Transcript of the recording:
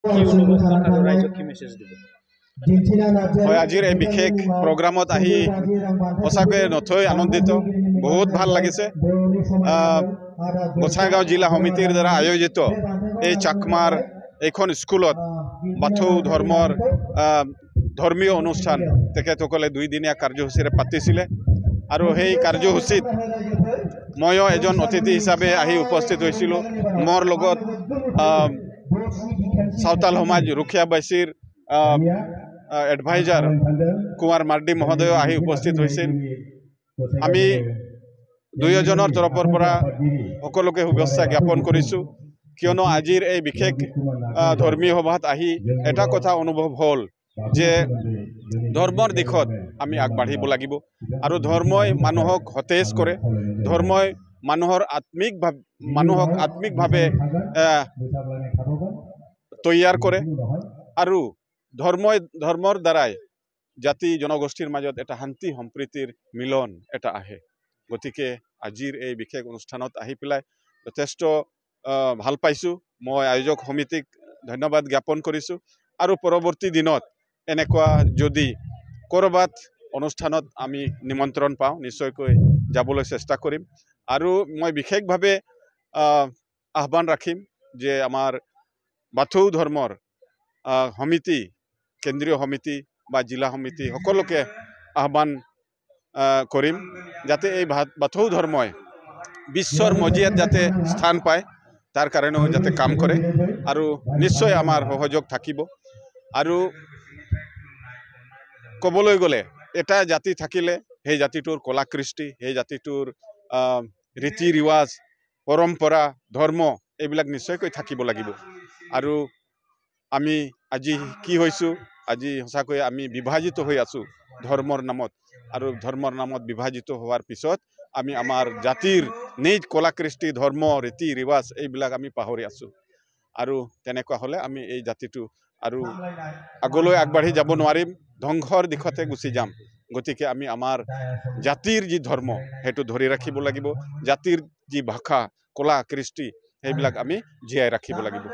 কি অনুবাদ আৰু ৰাইজক কি মেছেজ দিব হয় আজিৰ এই বিশেষ প্ৰগ্ৰামত আহি সঁচাকৈ নথৈ আনন্দিত বহুত ভাল লাগিছে বছাইগাঁও জিলা সমিতিৰ দ্বাৰা আয়োজিত এই চাকমাৰ এইখন স্কুলত বাথৌ ধৰ্মৰ ধৰ্মীয় অনুষ্ঠান তেখেতসকলে 2 দিনীয়া কাৰ্যসূচীৰে পাতিছিলে আৰু সেই কাৰ্যসূচীত ময়ো এজন অতিথি হিচাপে আহি উপস্থিত হৈছিলোঁ মোৰ লগত সাঁওতাল সমাজ ৰুখিয়াবাসীৰ এডভাইজাৰ কুমাৰ মাৰ্ডি মহোদয় আহি উপস্থিত হৈছিল আমি দুয়োজনৰ তৰফৰ পৰা সকলোকে শুভেচ্ছা জ্ঞাপন কৰিছোঁ কিয়নো আজিৰ এই বিশেষ ধৰ্মীয় সভাত আহি এটা কথা অনুভৱ হ'ল যে ধৰ্মৰ দিশত আমি আগবাঢ়িব লাগিব আৰু ধৰ্মই মানুহক সতেজ কৰে ধৰ্মই মানুহক আত্মিকভাৱে তৈয়াৰ কৰে আৰু ধৰ্মৰ দ্বাৰাই জাতি জনগোষ্ঠীৰ মাজত এটা শান্তি সম্প্ৰীতিৰ মিলন এটা আহে গতিকে আজিৰ এই বিশেষ অনুষ্ঠানত আহি পেলাই যথেষ্ট ভাল পাইছোঁ মই আয়োজক সমিতিক ধন্যবাদ জ্ঞাপন কৰিছোঁ আৰু পৰৱৰ্তী দিনত এনেকুৱা যদি কৰবাত অনুষ্ঠানত আমি নিমন্ত্ৰণ পাওঁ নিশ্চয়কৈ যাবলৈ চেষ্টা কৰিম আৰু মই বিশেষভাৱে আহ্বান ৰাখিম যে আমাৰ বাথৌ ধৰ্মৰ সমিতি কেন্দ্ৰীয় সমিতি বা জিলা সমিতি সকলোকে আহ্বান কৰিম যাতে এই বাথৌ ধৰ্মই বিশ্বৰ মজিয়াত যাতে স্থান পায় তাৰ কাৰণেও যাতে কাম কৰে আৰু নিশ্চয় আমাৰ সহযোগ থাকিব আৰু ক'বলৈ গ'লে এটা জাতি থাকিলে সেই জাতিটোৰ কলা কৃষ্টি সেই জাতিটোৰ ৰীতি ৰিৱাজ পৰম্পৰা ধৰ্ম এইবিলাক নিশ্চয়কৈ থাকিব লাগিব আৰু আমি আজি কি হৈছোঁ আজি সঁচাকৈ আমি বিভাজিত হৈ আছোঁ ধৰ্মৰ নামত আৰু ধৰ্মৰ নামত বিভাজিত হোৱাৰ পিছত আমি আমাৰ জাতিৰ নিজ কলা কৃষ্টি ধৰ্ম ৰীতি ৰিৱাজ এইবিলাক আমি পাহৰি আছোঁ আৰু তেনেকুৱা হ'লে আমি এই জাতিটো আৰু আগলৈ আগবাঢ়ি যাব নোৱাৰিম ধ্বংসৰ দিশতে গুচি যাম গতিকে আমি আমাৰ জাতিৰ যি ধৰ্ম সেইটো ধৰি ৰাখিব লাগিব জাতিৰ যি ভাষা কলা কৃষ্টি সেইবিলাক আমি জীয়াই ৰাখিব লাগিব